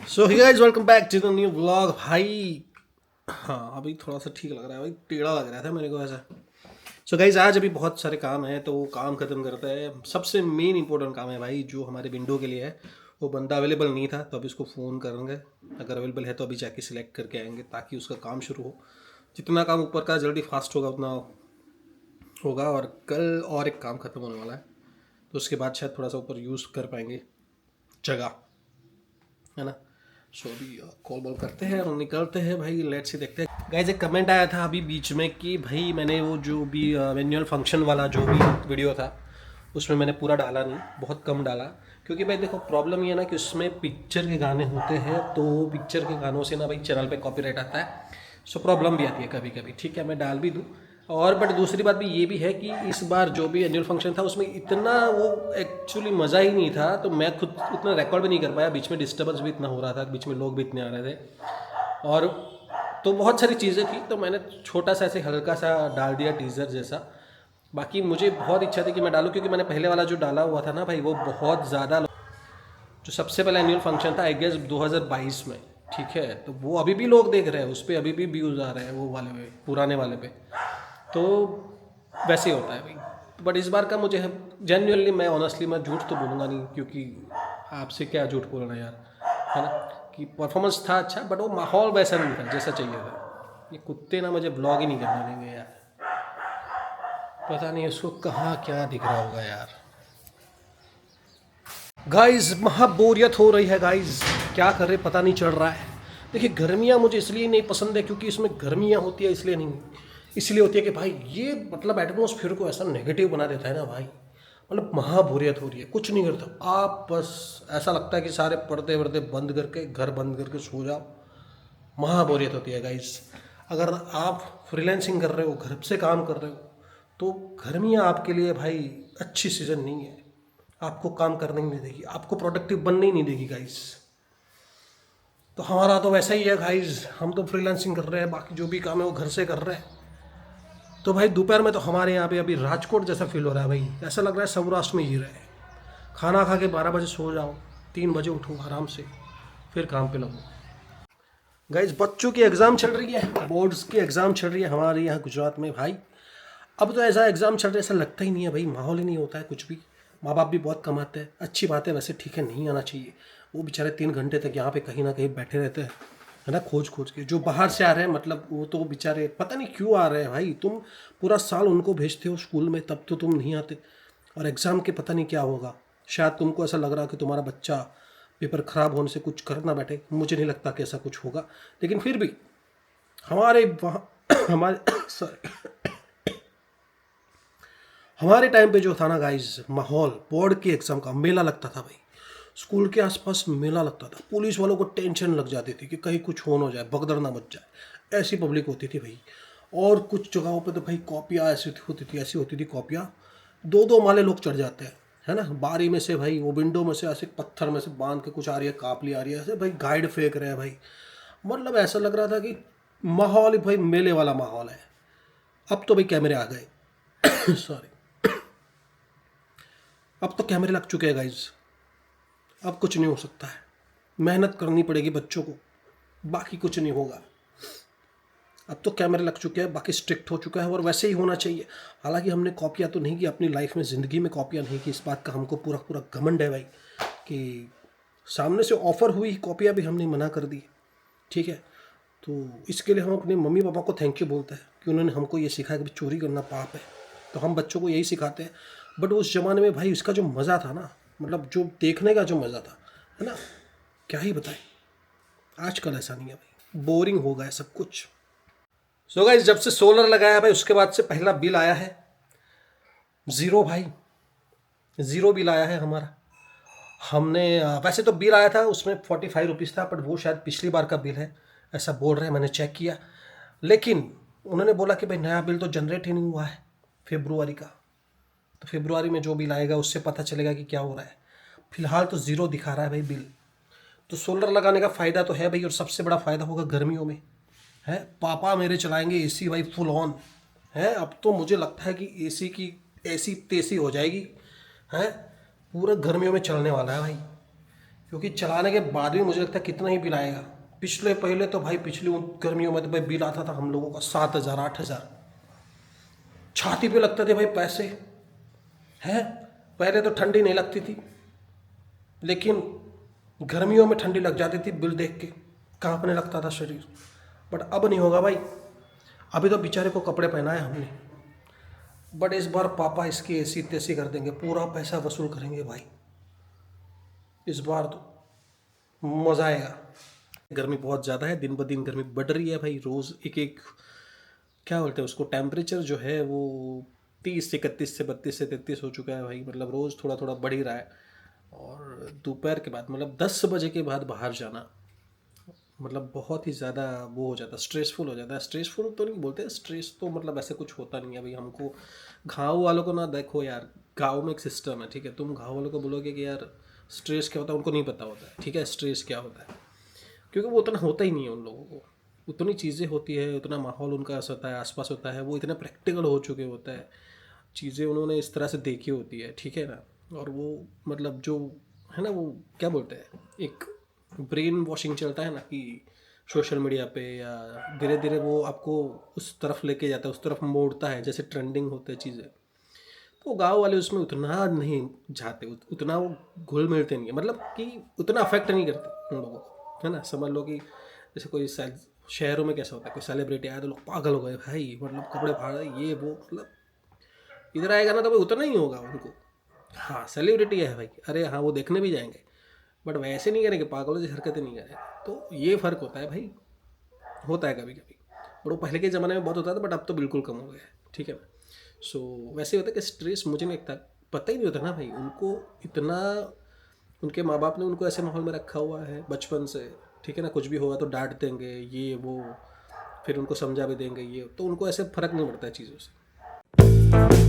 So hey guys, welcome back to the new vlog. भाई हाँ, अभी थोड़ा सा ठीक लग रहा है भाई, टेढ़ा लग रहा था मेरे को ऐसा। सो गाइस, आज अभी बहुत सारे काम हैं तो वो काम खत्म करते हैं। सबसे मेन इंपॉर्टेंट काम है भाई, जो हमारे विंडो के लिए है। वो बंदा अवेलेबल नहीं था तो अभी उसको फ़ोन करेंगे। अगर अवेलेबल है तो अभी जाके सिलेक्ट करके आएंगे ताकि उसका काम शुरू हो। जितना काम ऊपर का जल्दी फास्ट होगा उतना होगा। और कल और एक काम खत्म होने वाला है तो उसके बाद शायद थोड़ा सा ऊपर यूज़ कर पाएंगे जगह, है ना। सो अभी कॉल बॉल करते हैं और निकलते हैं भाई। लेट्स से देखते हैं। गाइस, एक कमेंट आया था अभी बीच में कि भाई मैंने वो जो भी एनुअल फंक्शन वाला जो भी वीडियो था उसमें मैंने पूरा डाला नहीं, बहुत कम डाला। क्योंकि भाई देखो, प्रॉब्लम ये है ना कि उसमें पिक्चर के गाने होते हैं तो पिक्चर के गानों से ना भाई चैनल पे कॉपीराइट आता है। सो प्रॉब्लम भी आती है कभी कभी। ठीक है, मैं डाल भी दूँ। और बट दूसरी बात भी ये भी है कि इस बार जो भी एनुअल फंक्शन था उसमें इतना वो एक्चुअली मज़ा ही नहीं था, तो मैं खुद उतना रिकॉर्ड भी नहीं कर पाया। बीच में डिस्टर्बेंस भी इतना हो रहा था, बीच में लोग भी इतने आ रहे थे और तो बहुत सारी चीज़ें थी। तो मैंने छोटा सा ऐसे हल्का सा डाल दिया टीज़र जैसा। बाकी मुझे बहुत इच्छा थी कि मैं डालूँ, क्योंकि मैंने पहले वाला जो डाला हुआ था ना भाई, वो बहुत ज़्यादा, जो सबसे पहला एनुअल फंक्शन था आई गेस 2022 में। ठीक है, तो वो अभी भी लोग देख रहे हैं, उस पर अभी भी व्यूज़ आ रहे हैं वो वाले पे, पुराने वाले पे। तो वैसे ही होता है भाई। बट इस बार का मुझे जेन्युइनली, मैं ऑनेस्टली मैं झूठ तो बोलूँगा नहीं, क्योंकि आपसे क्या झूठ बोलना यार, है ना। कि परफॉर्मेंस था अच्छा बट वो माहौल वैसा नहीं था जैसा चाहिए था। ये कुत्ते ना मुझे ब्लॉग ही नहीं करने देंगे यार। पता नहीं उसको कहाँ क्या दिख रहा होगा यार। गाइस, महा बोरियत हो रही है गाइस। क्या कर रहे पता नहीं चल रहा है। देखिए, गर्मियाँ मुझे इसलिए नहीं पसंद है क्योंकि इसमें गर्मियाँ होती है, इसलिए नहीं। इसलिए होती है कि भाई ये मतलब एटमोसफियर को ऐसा नेगेटिव बना देता है ना भाई। मतलब महा बोरियत हो रही है, कुछ नहीं करता आप, बस ऐसा लगता है कि सारे पर्दे वर्दे बंद करके घर बंद करके सो जाओ। महा बोरियत होती है गाइस। अगर आप फ्रीलांसिंग कर रहे हो, घर से काम कर रहे हो, तो गर्मियाँ आपके लिए भाई अच्छी सीज़न नहीं है। आपको काम करने ही नहीं देगी, आपको प्रोडक्टिव बनने ही नहीं देगी गाइस। तो हमारा तो वैसा ही है गाइस, हम तो फ्रीलांसिंग कर रहे हैं, बाकी जो भी काम है वो घर से कर रहे हैं। तो भाई दोपहर में तो हमारे यहाँ पे अभी राजकोट जैसा फील हो रहा है भाई। ऐसा लग रहा है सौराष्ट्र में जी रहे हैं। खाना खा के 12 बजे सो जाओ, 3 बजे उठो आराम से, फिर काम पे लगो। गाइस, बच्चों की एग्ज़ाम चल रही है, बोर्ड्स की एग्ज़ाम चल रही है हमारे यहाँ गुजरात में भाई। अब तो ऐसा एग्ज़ाम चल रहा है, ऐसा लगता ही नहीं है भाई, माहौल ही नहीं होता है कुछ भी। माँ बाप भी बहुत कमाते हैं, अच्छी बात है वैसे, ठीक है, नहीं आना चाहिए। वो बेचारे 3 घंटे तक यहाँ पे कहीं ना कहीं बैठे रहते हैं, है ना, खोज खोज के। जो बाहर से आ रहे हैं, मतलब वो तो बेचारे पता नहीं क्यों आ रहे हैं भाई। तुम पूरा साल उनको भेजते हो स्कूल में, तब तो तुम नहीं आते। और एग्ज़ाम के पता नहीं क्या होगा। शायद तुमको ऐसा लग रहा कि तुम्हारा बच्चा पेपर ख़राब होने से कुछ कर ना बैठे। मुझे नहीं लगता कि ऐसा कुछ होगा, लेकिन फिर भी हमारे वहाँ हमारे सॉरी, हमारे टाइम पे जो था ना गाइस, माहौल बोर्ड के एग्ज़ाम का मेला लगता था भाई। स्कूल के आसपास मेला लगता था। पुलिस वालों को टेंशन लग जाती थी कि कहीं कुछ हो ना जाए, भगदड़ ना मच जाए। ऐसी पब्लिक होती थी भाई। और कुछ जगहों पे तो भाई कॉपियाँ ऐसी होती थी, ऐसी होती थी कॉपियाँ, 2-2 माले लोग चढ़ जाते हैं, है ना। बारी में से भाई, वो विंडो में से ऐसे पत्थर में से बांध के कुछ आ रही है, कापली आ रही है, ऐसे भाई गाइड फेंक रहे हैं भाई। मतलब ऐसा लग रहा था कि माहौल ही भाई मेले वाला माहौल है। अब तो भाई कैमरे आ गए सॉरी, अब तो कैमरे लग चुके हैं गाइज। अब कुछ नहीं हो सकता है, मेहनत करनी पड़ेगी बच्चों को, बाकी कुछ नहीं होगा। अब तो कैमरे लग चुके हैं, बाकी स्ट्रिक्ट हो चुका है और वैसे ही होना चाहिए। हालांकि हमने कॉपियाँ तो नहीं की अपनी लाइफ में, ज़िंदगी में कॉपियाँ नहीं की, इस बात का हमको पूरा पूरा घमंड है भाई। कि सामने से ऑफ़र हुई कॉपियाँ भी हमने मना कर दी। ठीक है, तो इसके लिए हम अपने मम्मी पापा को थैंक यू बोलते हैं कि उन्होंने हमको ये सिखाया कि चोरी करना पाप है। तो हम बच्चों को यही सिखाते हैं। बट उस ज़माने में भाई इसका जो मज़ा था ना, मतलब जो देखने का जो मज़ा था, है ना, क्या ही बताएं। आजकल ऐसा नहीं है भाई, बोरिंग हो गया सब कुछ। सो गाइस, जब से सोलर लगाया भाई उसके बाद से पहला बिल आया है ज़ीरो भाई। ज़ीरो बिल आया है हमारा। हमने वैसे तो बिल आया था उसमें 45 रुपीज़ था, बट वो शायद पिछली बार का बिल है, ऐसा बोल रहे हैं, मैंने चेक किया। लेकिन उन्होंने बोला कि भाई नया बिल तो जनरेट ही नहीं हुआ है फेब्रुआरी का। तो फेब्रुआरी में जो बिल आएगा उससे पता चलेगा कि क्या हो रहा है। फिलहाल तो ज़ीरो दिखा रहा है भाई बिल। तो सोलर लगाने का फ़ायदा तो है भाई, और सबसे बड़ा फ़ायदा होगा गर्मियों में, है। पापा मेरे चलाएंगे एसी भाई फुल ऑन, है। अब तो मुझे लगता है कि एसी की ऐसी तेसी हो जाएगी, है, पूरा गर्मियों में चलने वाला है भाई। क्योंकि चलाने के बाद भी मुझे लगता है कितना ही बिल आएगा। पहले तो भाई पिछली गर्मियों में तो भाई बिल आता था हम लोगों का 7,000 8,000, छाती पे लगते थे भाई पैसे हैं। पहले तो ठंडी नहीं लगती थी, लेकिन गर्मियों में ठंडी लग जाती थी, बिल देख के कांपने लगता था शरीर। बट अब नहीं होगा भाई, अभी तो बेचारे को कपड़े पहनाए हमने, बट इस बार पापा इसकी ऐसी तैसी कर देंगे, पूरा पैसा वसूल करेंगे भाई। इस बार तो मज़ा आएगा। गर्मी बहुत ज़्यादा है, दिन ब दिन गर्मी बढ़ रही है भाई। रोज़ एक एक क्या बोलते हैं उसको, टेम्परेचर जो है वो 30 से 31 से 32 से 33 हो चुका है भाई। मतलब रोज़ थोड़ा थोड़ा बढ़ ही रहा है। और दोपहर के बाद मतलब 10 बजे के बाद बाहर जाना मतलब बहुत ही ज़्यादा वो हो जाता है, स्ट्रेसफुल हो जाता है। स्ट्रेसफुल तो नहीं बोलते, स्ट्रेस तो मतलब ऐसे कुछ होता नहीं है भाई हमको। गाँव वालों को ना देखो यार, गाँव में एक सिस्टम है, ठीक है। तुम गाँव वालों को बोलोगे कि यार स्ट्रेस क्या होता है, उनको नहीं पता होता है, ठीक है, स्ट्रेस क्या होता है। क्योंकि वो उतना होता ही नहीं है उन लोगों को। उतनी चीज़ें होती है, उतना माहौल उनका ऐसा होता है, आसपास होता है, वो इतने प्रैक्टिकल हो चुके होता है, चीज़ें उन्होंने इस तरह से देखी होती है, ठीक है ना। और वो मतलब जो है ना, वो क्या बोलते हैं, एक ब्रेन वॉशिंग चलता है ना कि सोशल मीडिया पे, या धीरे धीरे वो आपको उस तरफ लेके जाता है, उस तरफ मोड़ता है, जैसे ट्रेंडिंग होते हैं चीज़ें। तो गांव वाले उसमें उतना नहीं जाते, उतना वो घुल मिलते नहीं है, मतलब कि उतना अफेक्ट नहीं करते उन लोगों को, है ना। समझ लो कि जैसे कोई शहरों में कैसा होता है, कोई सेलिब्रिटी आया तो लोग पागल हो गए भाई, मतलब कपड़े फाड़ रहे ये वो, मतलब इधर आएगा ना तो भाई उतना ही होगा उनको। हाँ सेलिब्रिटी है भाई, अरे हाँ वो देखने भी जाएंगे, बट वैसे नहीं करेंगे, पागलों जैसी हरकतें नहीं करेंगे। तो ये फ़र्क होता है भाई, होता है कभी कभी। बट वो पहले के ज़माने में बहुत होता था, बट अब तो बिल्कुल कम हो गया है, ठीक है ना। सो वैसे होता है कि स्ट्रेस मुझे नहीं लगता, पता ही नहीं होता ना भाई उनको इतना। उनके माँ बाप ने उनको ऐसे माहौल में रखा हुआ है बचपन से, ठीक है ना। कुछ भी होगा तो डांट देंगे ये वो, फिर उनको समझा भी देंगे ये, तो उनको ऐसे फ़र्क नहीं पड़ता है चीज़ों से।